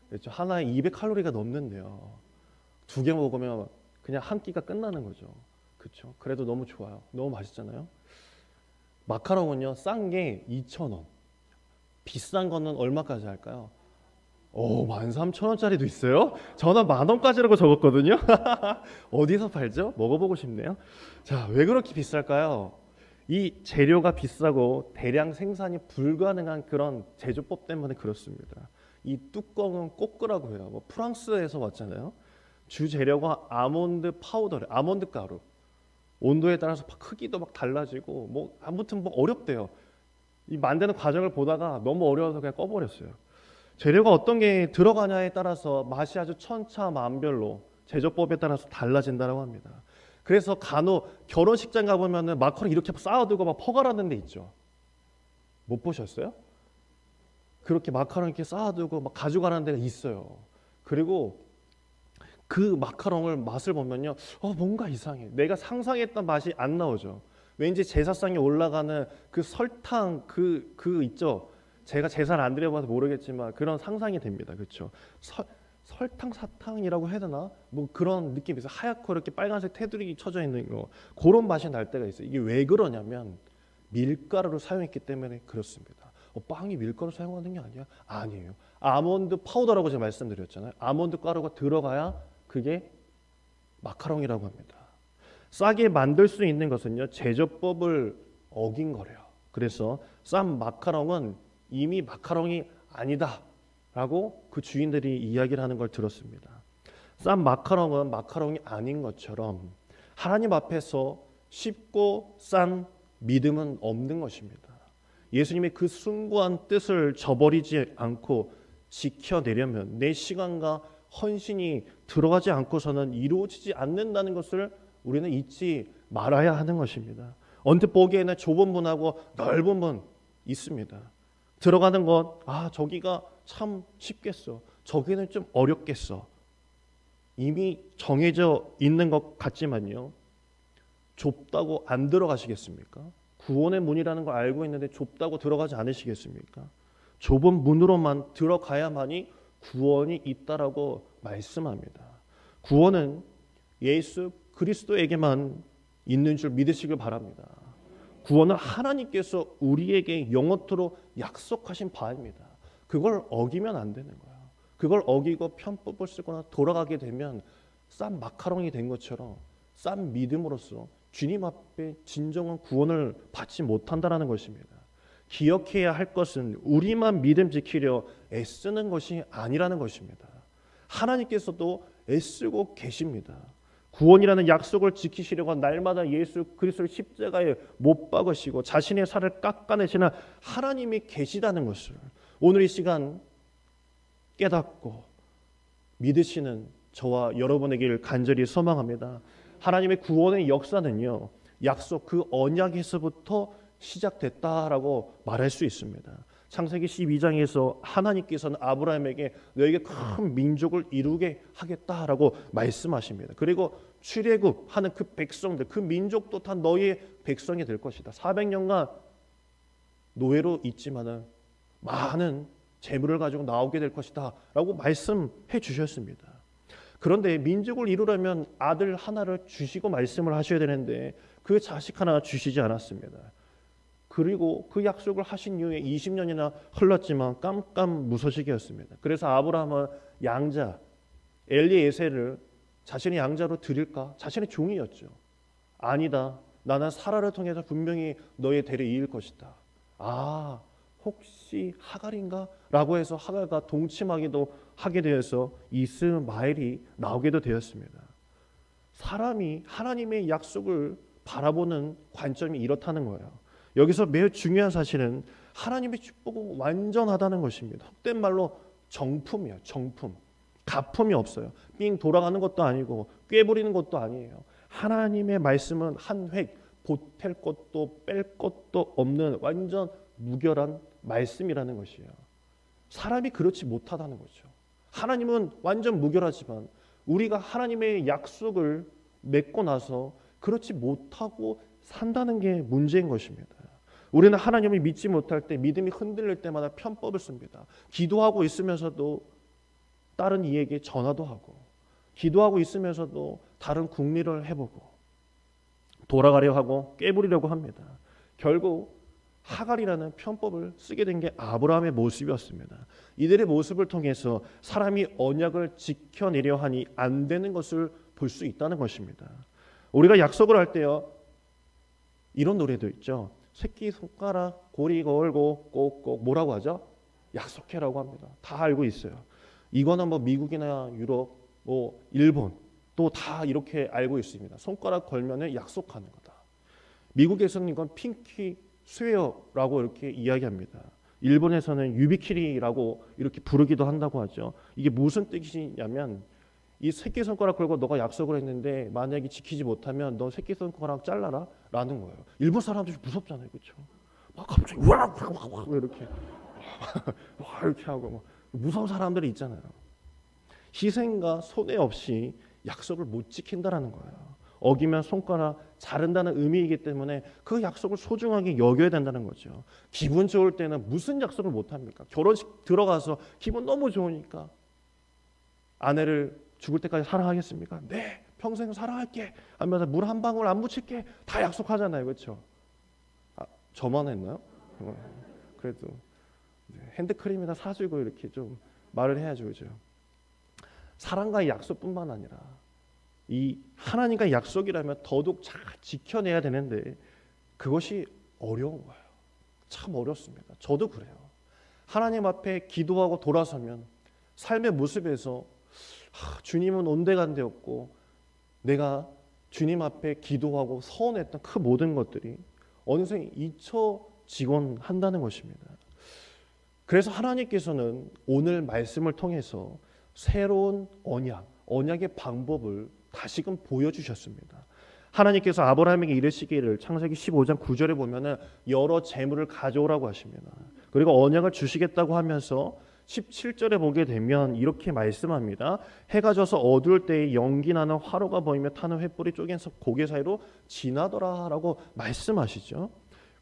그렇죠? 하나에 200칼로리가 넘는데요. 두 개 먹으면 그냥 한 끼가 끝나는 거죠. 그렇죠? 그래도 너무 좋아요. 너무 맛있잖아요. 마카롱은요, 싼 게 2,000원. 비싼 거는 얼마까지 할까요? 오, 13,000원짜리도 있어요? 저는 10,000원까지라고 적었거든요. 어디서 팔죠? 먹어보고 싶네요. 자, 왜 그렇게 비쌀까요? 이 재료가 비싸고 대량 생산이 불가능한 그런 제조법 때문에 그렇습니다. 이 뚜껑은 꼬끄라고 해요. 뭐 프랑스에서 왔잖아요. 주 재료가 아몬드 파우더래, 아몬드 가루. 온도에 따라서 크기도 막 달라지고 뭐 아무튼 뭐 어렵대요. 이 만드는 과정을 보다가 너무 어려워서 그냥 꺼버렸어요. 재료가 어떤 게 들어가냐에 따라서 맛이 아주 천차만별로 제조법에 따라서 달라진다고 합니다. 그래서 간혹 결혼식장 가보면은 마카롱 이렇게 쌓아두고 막 퍼가라는 데 있죠. 못 보셨어요? 그렇게 마카롱 이렇게 쌓아두고 막 가져가는 데가 있어요. 그리고 그 마카롱을 맛을 보면요, 뭔가 이상해. 내가 상상했던 맛이 안 나오죠. 왠지 제사상에 올라가는 그 설탕 그 있죠. 제가 제사를 안 드려봐서 모르겠지만 그런 상상이 됩니다. 그렇죠? 설탕 사탕이라고 해야 되나? 뭐 그런 느낌이 있어요. 하얗고 이렇게 빨간색 테두리 쳐져 있는 거, 그런 맛이 날 때가 있어요. 이게 왜 그러냐면 밀가루를 사용했기 때문에 그렇습니다. 빵이 밀가루 사용하는 게 아니야? 아니에요. 아몬드 파우더라고 제가 말씀드렸잖아요. 아몬드 가루가 들어가야 그게 마카롱이라고 합니다. 싸게 만들 수 있는 것은요, 제조법을 어긴 거래요. 그래서 싼 마카롱은 이미 마카롱이 아니다라고 그 주인들이 이야기를 하는 걸 들었습니다. 싼 마카롱은 마카롱이 아닌 것처럼 하나님 앞에서 쉽고 싼 믿음은 없는 것입니다. 예수님의 그 숭고한 뜻을 저버리지 않고 지켜내려면 내 시간과 헌신이 들어가지 않고서는 이루어지지 않는다는 것을 우리는 잊지 말아야 하는 것입니다. 언뜻 보기에는 좁은 문하고 넓은 문 있습니다. 들어가는 것, 저기가 참 쉽겠어. 저기는 좀 어렵겠어. 이미 정해져 있는 것 같지만요. 좁다고 안 들어가시겠습니까? 구원의 문이라는 걸 알고 있는데 좁다고 들어가지 않으시겠습니까? 좁은 문으로만 들어가야만이 구원이 있다라고 말씀합니다. 구원은 예수 그리스도에게만 있는 줄 믿으시길 바랍니다. 구원은 하나님께서 우리에게 영원토록 약속하신 바입니다. 그걸 어기면 안 되는 거예요. 그걸 어기고 편법을 쓰거나 돌아가게 되면 싼 마카롱이 된 것처럼 싼 믿음으로써 주님 앞에 진정한 구원을 받지 못한다는 것입니다. 기억해야 할 것은 우리만 믿음 지키려 애쓰는 것이 아니라는 것입니다. 하나님께서도 애쓰고 계십니다. 구원이라는 약속을 지키시려고 날마다 예수 그리스도를 십자가에 못 박으시고 자신의 살을 깎아내시는 하나님이 계시다는 것을 오늘 이 시간 깨닫고 믿으시는 저와 여러분에게 간절히 소망합니다. 하나님의 구원의 역사는요, 약속 그 언약에서부터 시작됐다라고 말할 수 있습니다. 창세기 12장에서 하나님께서는 아브라함에게 너에게 큰 민족을 이루게 하겠다라고 말씀하십니다. 그리고 출애굽하는 그 백성들, 그 민족도 다 너희의 백성이 될 것이다. 400년간 노예로 있지만은 많은 재물을 가지고 나오게 될 것이다 라고 말씀해 주셨습니다. 그런데 민족을 이루려면 아들 하나를 주시고 말씀을 하셔야 되는데 그 자식 하나 주시지 않았습니다. 그리고 그 약속을 하신 이후에 20년이나 흘렀지만 깜깜무소식이었습니다. 그래서 아브라함은 양자 엘리에셀을 자신의 양자로 드릴까? 자신의 종이었죠. 아니다. 나는 사라를 통해서 분명히 너의 대를 이을 것이다. 혹시 하갈인가? 라고 해서 하갈과 동침하기도 하게 되어서 이스마엘이 나오게도 되었습니다. 사람이 하나님의 약속을 바라보는 관점이 이렇다는 거예요. 여기서 매우 중요한 사실은 하나님의 축복은 완전하다는 것입니다. 헛된 말로 정품이에요. 정품. 가품이 없어요. 삥 돌아가는 것도 아니고 꿰부리는 것도 아니에요. 하나님의 말씀은 한 획 보탤 것도 뺄 것도 없는 완전 무결한 말씀이라는 것이에요. 사람이 그렇지 못하다는 거죠. 하나님은 완전 무결하지만 우리가 하나님의 약속을 맺고 나서 그렇지 못하고 산다는 게 문제인 것입니다. 우리는 하나님을 믿지 못할 때 믿음이 흔들릴 때마다 편법을 씁니다. 기도하고 있으면서도 다른 이에게 전화도 하고 기도하고 있으면서도 다른 궁리를 해보고 돌아가려 하고 깨부리려고 합니다. 결국 하갈이라는 편법을 쓰게 된 게 아브라함의 모습이었습니다. 이들의 모습을 통해서 사람이 언약을 지켜내려 하니 안 되는 것을 볼 수 있다는 것입니다. 우리가 약속을 할 때요, 이런 노래도 있죠. 새끼손가락 고리 걸고 꼭꼭 뭐라고 하죠? 약속해라고 합니다. 다 알고 있어요. 이거는 뭐 미국이나 유럽, 뭐 일본 또 다 이렇게 알고 있습니다. 손가락 걸면은 약속하는 거다. 미국에서는 이건 핑키 스웨어라고 이렇게 이야기합니다. 일본에서는 유비키리라고 이렇게 부르기도 한다고 하죠. 이게 무슨 뜻이냐면 이 새끼손가락 걸고 너가 약속을 했는데 만약에 지키지 못하면 너 새끼손가락 잘라라 라는 거예요. 일본 사람들이 무섭잖아요. 그렇죠? 막 갑자기 와 이렇게 와 이렇게 하고 막 무서운 사람들이 있잖아요. 희생과 손해 없이 약속을 못 지킨다라는 거예요. 어기면 손가락 자른다는 의미이기 때문에 그 약속을 소중하게 여겨야 된다는 거죠. 기분 좋을 때는 무슨 약속을 못 합니까? 결혼식 들어가서 기분 너무 좋으니까 아내를 죽을 때까지 사랑하겠습니까? 네, 평생 사랑할게 하면서 물 한 방울 안 묻힐게 다 약속하잖아요. 그렇죠? 저만 했나요? 그래도 핸드크림이나 사주고 이렇게 좀 말을 해야죠. 그죠? 사랑과의 약속뿐만 아니라 이 하나님과의 약속이라면 더더욱 잘 지켜내야 되는데 그것이 어려운 거예요. 참 어렵습니다. 저도 그래요. 하나님 앞에 기도하고 돌아서면 삶의 모습에서 주님은 온데간데없고 내가 주님 앞에 기도하고 서원했던 그 모든 것들이 어느새 잊혀지곤 한다는 것입니다. 그래서 하나님께서는 오늘 말씀을 통해서 새로운 언약의 방법을 다시금 보여주셨습니다. 하나님께서 아브라함에게 이르시기를 창세기 15장 9절에 보면은 여러 재물을 가져오라고 하십니다. 그리고 언약을 주시겠다고 하면서 17절에 보게 되면 이렇게 말씀합니다. 해가 져서 어두울 때에 연기 나는 화로가 보이며 타는 횃불이 쪼개서 고개 사이로 지나더라라고 말씀하시죠.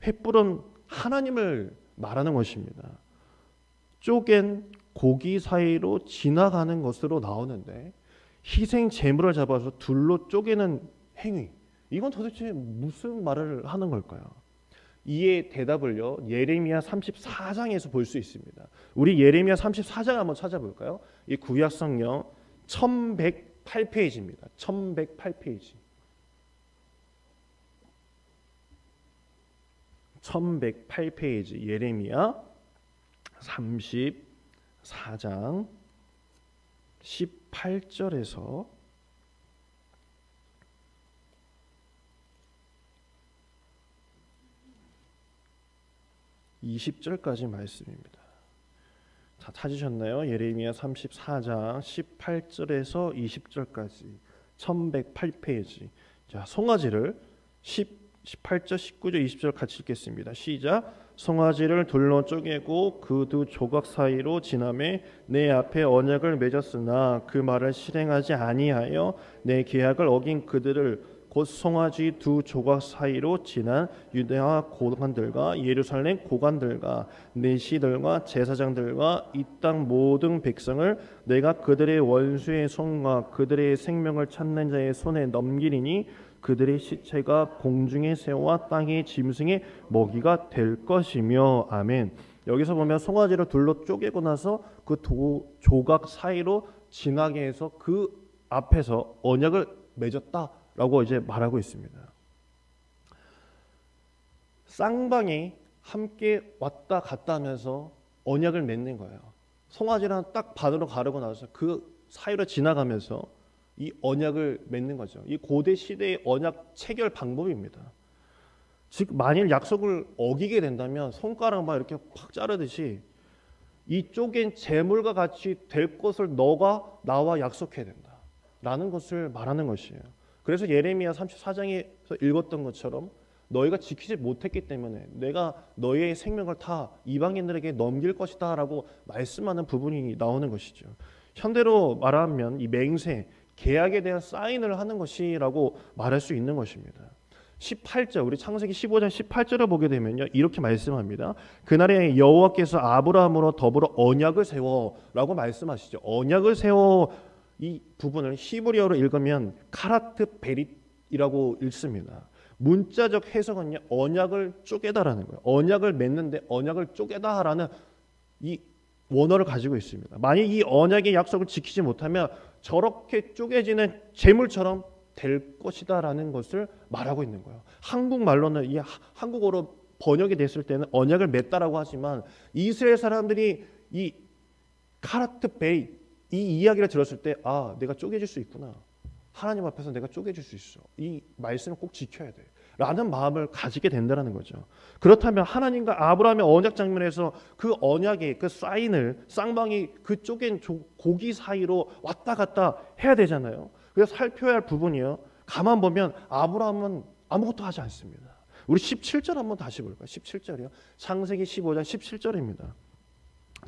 횃불은 하나님을 말하는 것입니다. 쪼갠 고기 사이로 지나가는 것으로 나오는데 희생 제물을 잡아서 둘로 쪼개는 행위, 이건 도대체 무슨 말을 하는 걸까요? 이에 대답을요 예레미야 34장에서 볼 수 있습니다. 우리 예레미야 34장 한번 찾아볼까요? 이 구약 성경 1108페이지입니다. 1108페이지. 1108페이지 예레미야 34장 18절에서 20절까지 말씀입니다. 다 찾으셨나요? 예레미야 34장 18절에서 20절까지 1108페이지. 자, 송아지를 18절, 19절, 20절 같이 읽겠습니다. 시작. 송아지를 둘로 쪼개고 그 두 조각 사이로 지나매 내 앞에 언약을 맺었으나 그 말을 실행하지 아니하여 내 계약을 어긴 그들을 곧 송아지 두 조각 사이로 지난 유대와 고관들과 예루살렘 고관들과 내시들과 제사장들과 이 땅 모든 백성을 내가 그들의 원수의 손과 그들의 생명을 찾는 자의 손에 넘기리니 그들의 시체가 공중의 새와 땅의 짐승의 먹이가 될 것이며. 아멘. 여기서 보면 송아지를 둘로 쪼개고 나서 그 조각 사이로 지나게 해서 그 앞에서 언약을 맺었다라고 이제 말하고 있습니다. 쌍방이 함께 왔다 갔다 하면서 언약을 맺는 거예요. 송아지랑 딱 반으로 가르고 나서 그 사이로 지나가면서 이 언약을 맺는 거죠. 이 고대 시대의 언약 체결 방법입니다. 즉 만일 약속을 어기게 된다면 손가락만 이렇게 팍 자르듯이 이 쪼갠 재물과 같이 될 것을 너가 나와 약속해야 된다 라는 것을 말하는 것이에요. 그래서 예레미야 34장에서 읽었던 것처럼 너희가 지키지 못했기 때문에 내가 너희의 생명을 다 이방인들에게 넘길 것이다 라고 말씀하는 부분이 나오는 것이죠. 현대로 말하면 이 맹세, 계약에 대한 사인을 하는 것이라고 말할 수 있는 것입니다. 18절, 우리 창세기 15장 18절을 보게 되면요, 이렇게 말씀합니다. 그날에 여호와께서 아브라함으로 더불어 언약을 세워라고 말씀하시죠. 언약을 세워, 이 부분을 히브리어로 읽으면 카라트 베릿이라고 읽습니다. 문자적 해석은요, 언약을 쪼개다라는 거예요. 언약을 맺는데 언약을 쪼개다라는 이 원어를 가지고 있습니다. 만약 이 언약의 약속을 지키지 못하면 저렇게 쪼개지는 재물처럼 될 것이다라는 것을 말하고 있는 거예요. 한국말로는, 이 한국어로 번역이 됐을 때는 언약을 맺다라고 하지만, 이스라엘 사람들이 이 카라트 베이, 이 이야기를 들었을 때, 아, 내가 쪼개질 수 있구나, 하나님 앞에서 내가 쪼개질 수 있어, 이 말씀을 꼭 지켜야 돼 라는 마음을 가지게 된다는 거죠. 그렇다면 하나님과 아브라함의 언약 장면에서 그 언약의 그 사인을, 쌍방이 그 쪼갠 고기 사이로 왔다 갔다 해야 되잖아요. 그래서 살펴야 할 부분이요, 가만 보면 아브라함은 아무것도 하지 않습니다. 우리 17절 한번 다시 볼까요? 17절이요. 창세기 15장 17절입니다.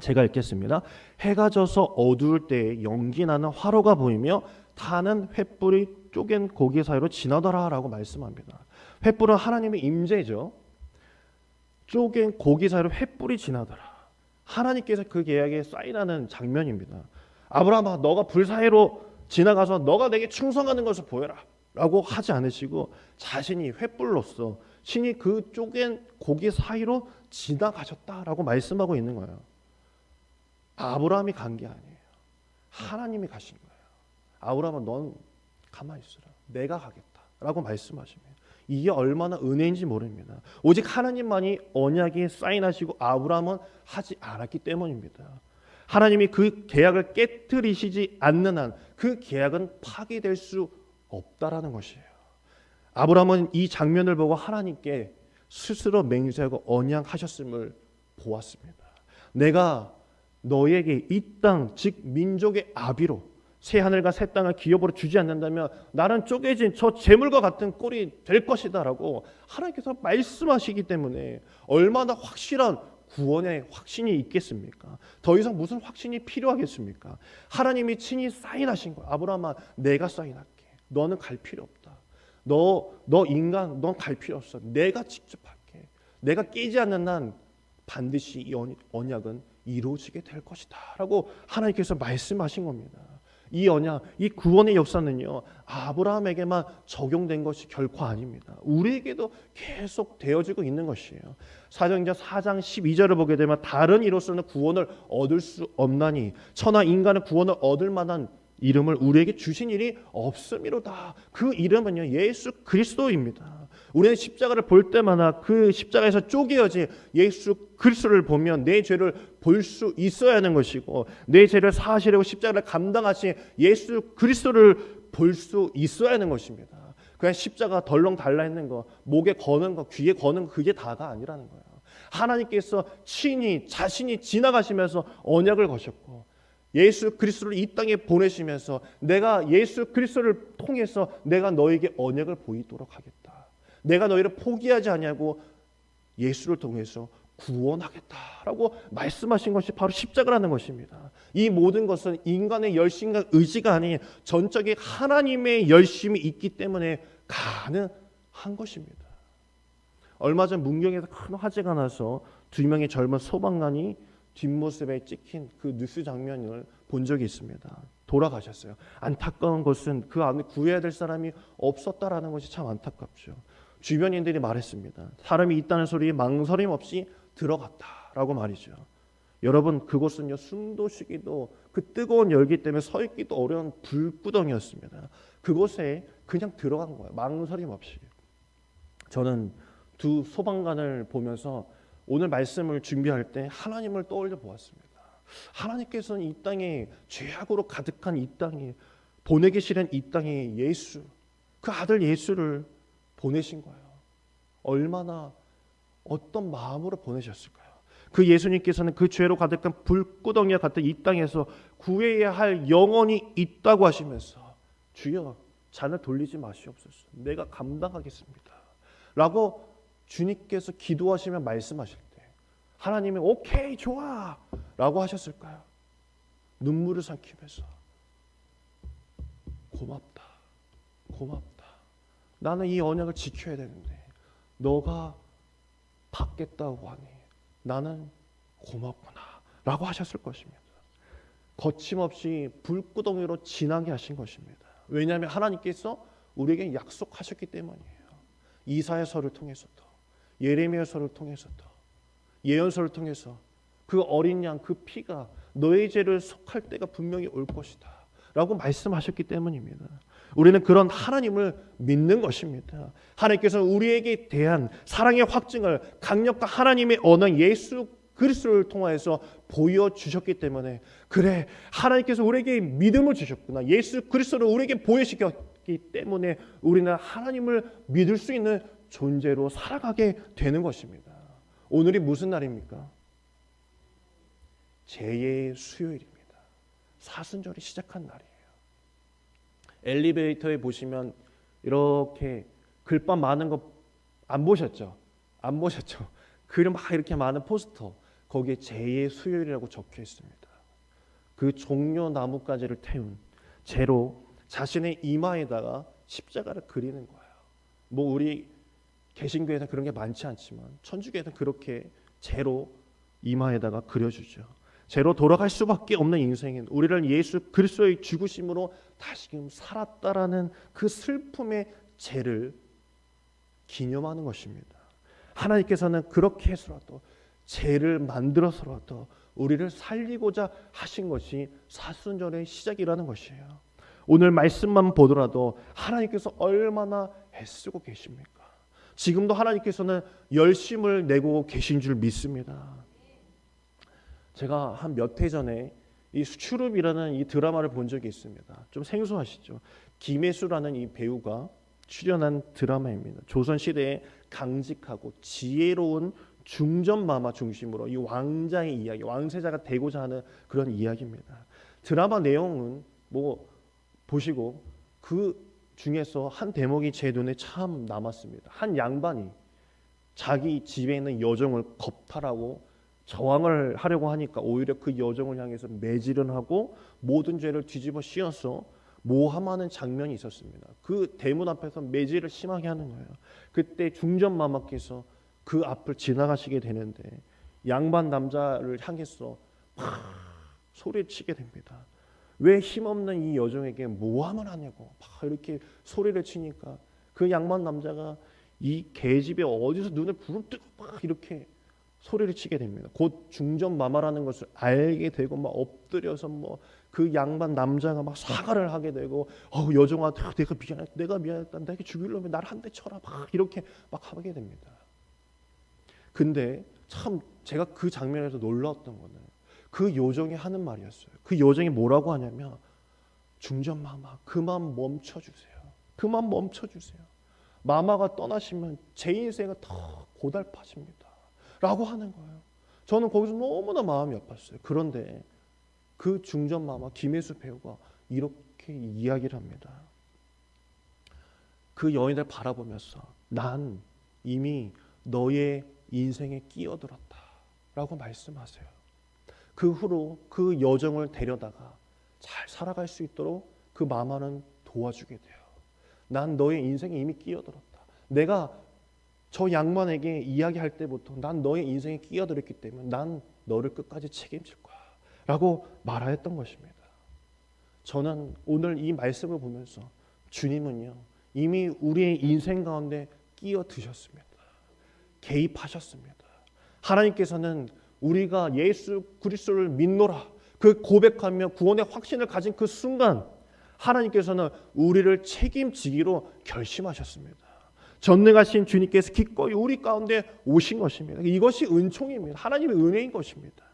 제가 읽겠습니다. 해가 져서 어두울 때에 연기 나는 화로가 보이며 타는 횃불이 쪼갠 고기 사이로 지나더라라고 말씀합니다. 횃불은 하나님의 임재죠. 쪼갠 고기 사이로 횃불이 지나더라. 하나님께서 그 계약에 사인하는 장면입니다. 아브라함아, 너가 불 사이로 지나가서 너가 내게 충성하는 것을 보여라 라고 하지 않으시고, 자신이 횃불로서 신이 그 쪼갠 고기 사이로 지나가셨다라고 말씀하고 있는 거예요. 아브라함이 간 게 아니에요. 하나님이 가신 거예요. 아브라함아, 넌 가만히 있으라, 내가 가겠다라고 말씀하십니다. 이게 얼마나 은혜인지 모릅니다. 오직 하나님만이 언약에 사인하시고 아브라함은 하지 않았기 때문입니다. 하나님이 그 계약을 깨트리시지 않는 한 그 계약은 파기될 수 없다라는 것이에요. 아브라함은 이 장면을 보고 하나님께 스스로 맹세하고 언약하셨음을 보았습니다. 내가 너에게 이 땅, 즉 민족의 아비로 새 하늘과 새 땅을 기업으로 주지 않는다면 나는 쪼개진 저 재물과 같은 꼴이 될 것이다 라고 하나님께서 말씀하시기 때문에 얼마나 확실한 구원의 확신이 있겠습니까? 더 이상 무슨 확신이 필요하겠습니까? 하나님이 친히 사인하신 거야. 아브라함아, 내가 사인할게. 너는 갈 필요 없다. 너 인간, 넌 갈 필요 없어. 내가 직접 할게. 내가 깨지 않는 한 반드시 이 언약은 이루어지게 될 것이다 라고 하나님께서 말씀하신 겁니다. 이 언약, 이 구원의 역사는요, 아브라함에게만 적용된 것이 결코 아닙니다. 우리에게도 계속 되어지고 있는 것이에요. 사도행전 4장 12절을 보게 되면 다른 이로서는 구원을 얻을 수 없나니 천하 인간은 구원을 얻을 만한 이름을 우리에게 주신 일이 없음이로다. 그 이름은요, 예수 그리스도입니다. 우리는 십자가를 볼 때마다 그 십자가에서 쪼개어진 예수 그리스도를 보면 내 죄를 볼 수 있어야 하는 것이고, 내 죄를 사하시려고 십자가를 감당하신 예수 그리스도를 볼 수 있어야 하는 것입니다. 그냥 십자가 덜렁 달라 있는 거, 목에 거는 거, 귀에 거는 거, 그게 다가 아니라는 거예요. 하나님께서 친히 자신이 지나가시면서 언약을 거셨고, 예수 그리스도를 이 땅에 보내시면서 내가 예수 그리스도를 통해서 내가 너에게 언약을 보이도록 하겠다. 내가 너희를 포기하지 아니하고 예수를 통해서 구원하겠다라고 말씀하신 것이 바로 십자가라는 것입니다. 이 모든 것은 인간의 열심과 의지가 아닌 전적인 하나님의 열심이 있기 때문에 가능한 것입니다. 얼마 전 문경에서 큰 화재가 나서 2명의 젊은 소방관이 뒷모습에 찍힌 그 뉴스 장면을 본 적이 있습니다. 돌아가셨어요. 안타까운 것은 그 안에 구해야 될 사람이 없었다라는 것이 참 안타깝죠. 주변인들이 말했습니다. 사람이 있다는 소리에 망설임 없이 들어갔다라고 말이죠. 여러분, 그곳은요, 숨도 쉬기도, 그 뜨거운 열기 때문에 서 있기도 어려운 불구덩이였습니다. 그곳에 그냥 들어간 거예요. 망설임 없이. 저는 두 소방관을 보면서 오늘 말씀을 준비할 때 하나님을 떠올려 보았습니다. 하나님께서는 이 땅에 죄악으로 가득한 이 땅에 보내 계시는 이 땅에 예수, 그 아들 예수를 보내신 거예요. 얼마나 어떤 마음으로 보내셨을까요? 그 예수님께서는 그 죄로 가득한 불구덩이와 같은 이 땅에서 구해야 할 영혼이 있다고 하시면서 주여 잔을 돌리지 마시옵소서. 내가 감당하겠습니다. 라고 주님께서 기도하시며 말씀하실 때 하나님이 오케이 좋아 라고 하셨을까요? 눈물을 삼키면서 고맙다 고맙다 나는 이 언약을 지켜야 되는데 너가 받겠다고 하니 나는 고맙구나 라고 하셨을 것입니다. 거침없이 불구덩이로 지나게 하신 것입니다. 왜냐하면 하나님께서 우리에게 약속하셨기 때문이에요. 이사야서를 통해서도, 예레미야서를 통해서도, 예언서를 통해서 그 어린 양 그 피가 너의 죄를 속할 때가 분명히 올 것이다 라고 말씀하셨기 때문입니다. 우리는 그런 하나님을 믿는 것입니다. 하나님께서 우리에게 대한 사랑의 확증을 강력한 하나님의 언어 예수 그리스도를 통하여서 보여주셨기 때문에, 그래 하나님께서 우리에게 믿음을 주셨구나, 예수 그리스도를 우리에게 보여주셨기 때문에 우리는 하나님을 믿을 수 있는 존재로 살아가게 되는 것입니다. 오늘이 무슨 날입니까? 제의 수요일입니다. 사순절이 시작한 날이에요. 엘리베이터에 보시면 이렇게 글밥 많은 거 안 보셨죠? 안 보셨죠? 글 막 이렇게 많은 포스터, 거기에 제의 수요일이라고 적혀 있습니다. 그 종려 나뭇가지를 태운 제로 자신의 이마에다가 십자가를 그리는 거예요. 뭐 우리 개신교에는 그런 게 많지 않지만 천주교에는 그렇게 제로 이마에다가 그려주죠. 제로 돌아갈 수밖에 없는 인생인 우리를 예수 그리스도의 죽으심으로 다시금 살았다라는 그 슬픔의 죄를 기념하는 것입니다. 하나님께서는 그렇게 해서라도 죄를 만들어서라도 우리를 살리고자 하신 것이 사순절의 시작이라는 것이에요. 오늘 말씀만 보더라도 하나님께서 얼마나 애쓰고 계십니까? 지금도 하나님께서는 열심을 내고 계신 줄 믿습니다. 제가 한 몇 해 전에 이 수출읍이라는 이 드라마를 본 적이 있습니다. 좀 생소하시죠? 김혜수라는 이 배우가 출연한 드라마입니다. 조선시대에 강직하고 지혜로운 중전마마 중심으로 이 왕자의 이야기, 왕세자가 되고자 하는 그런 이야기입니다. 드라마 내용은 뭐 보시고 그 중에서 한 대목이 제 눈에 참 남았습니다. 한 양반이 자기 집에 있는 여종을 겁탈하고 저항을 하려고 하니까 오히려 그 여종을 향해서 매질을 하고 모든 죄를 뒤집어 씌워서 모함하는 장면이 있었습니다. 그 대문 앞에서 매질을 심하게 하는 거예요. 그때 중전마마께서 그 앞을 지나가시게 되는데 양반 남자를 향해서 막 소리를 치게 됩니다. 왜 힘없는 이 여종에게 모함을 하냐고 막 이렇게 소리를 치니까 그 양반 남자가 이 계집에 어디서 눈을 부릅뜨고 막 이렇게 소리를 치게 됩니다. 곧 중전마마라는 것을 알게 되고 막 엎드려서 뭐 그 양반 남자가 막 사과를 하게 되고 여종아 내가 미안했다 내가 죽이려면 나를 한 대 쳐라 막 이렇게 막 하게 됩니다. 근데 참 제가 그 장면에서 놀라웠던 거는 그 요정이 하는 말이었어요. 그 요정이 뭐라고 하냐면 중전마마 그만 멈춰주세요. 그만 멈춰주세요. 마마가 떠나시면 제 인생은 더 고달파집니다. 라고 하는 거예요. 저는 거기서 너무나 마음이 아팠어요. 그런데 그 중전마마 김혜수 배우가 이렇게 이야기를 합니다. 그 여인을 바라보면서 난 이미 너의 인생에 끼어들었다 라고 말씀하세요. 그 후로 그 여정을 데려다가 잘 살아갈 수 있도록 그 마마는 도와주게 돼요. 난 너의 인생에 이미 끼어들었다. 내가 저 양반에게 이야기할 때부터 난 너의 인생에 끼어들었기 때문에 난 너를 끝까지 책임질 거야 라고 말하였던 것입니다. 저는 오늘 이 말씀을 보면서 주님은요 이미 우리의 인생 가운데 끼어드셨습니다. 개입하셨습니다. 하나님께서는 우리가 예수 그리스도를 믿노라 그 고백하며 구원의 확신을 가진 그 순간 하나님께서는 우리를 책임지기로 결심하셨습니다. 전능하신 주님께서 기꺼이 우리 가운데 오신 것입니다. 이것이 은총입니다. 하나님의 은혜인 것입니다.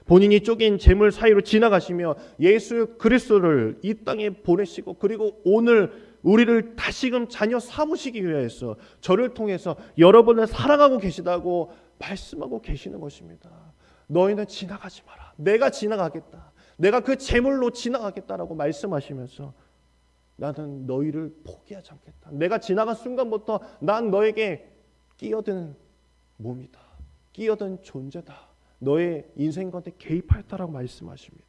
본인이 쪼갠 재물 사이로 지나가시며 예수 그리스도를 이 땅에 보내시고 그리고 오늘 우리를 다시금 자녀 삼으시기 위해서 저를 통해서 여러분을 사랑하고 계시다고 말씀하고 계시는 것입니다. 너희는 지나가지 마라. 내가 지나가겠다. 내가 그 재물로 지나가겠다라고 말씀하시면서 나는 너희를 포기하지 않겠다. 내가 지나간 순간부터 난 너에게 끼어든 몸이다. 끼어든 존재다. 너의 인생 가운데 개입하였다라고 말씀하십니다.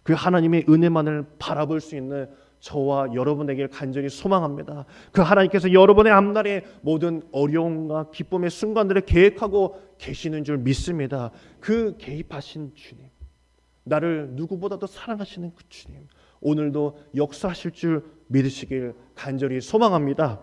그 하나님의 은혜만을 바라볼 수 있는 저와 여러분에게 간절히 소망합니다. 그 하나님께서 여러분의 앞날에 모든 어려움과 기쁨의 순간들을 계획하고 계시는 줄 믿습니다. 그 개입하신 주님, 나를 누구보다도 사랑하시는 그 주님, 오늘도 역사하실 줄 믿으시길 간절히 소망합니다.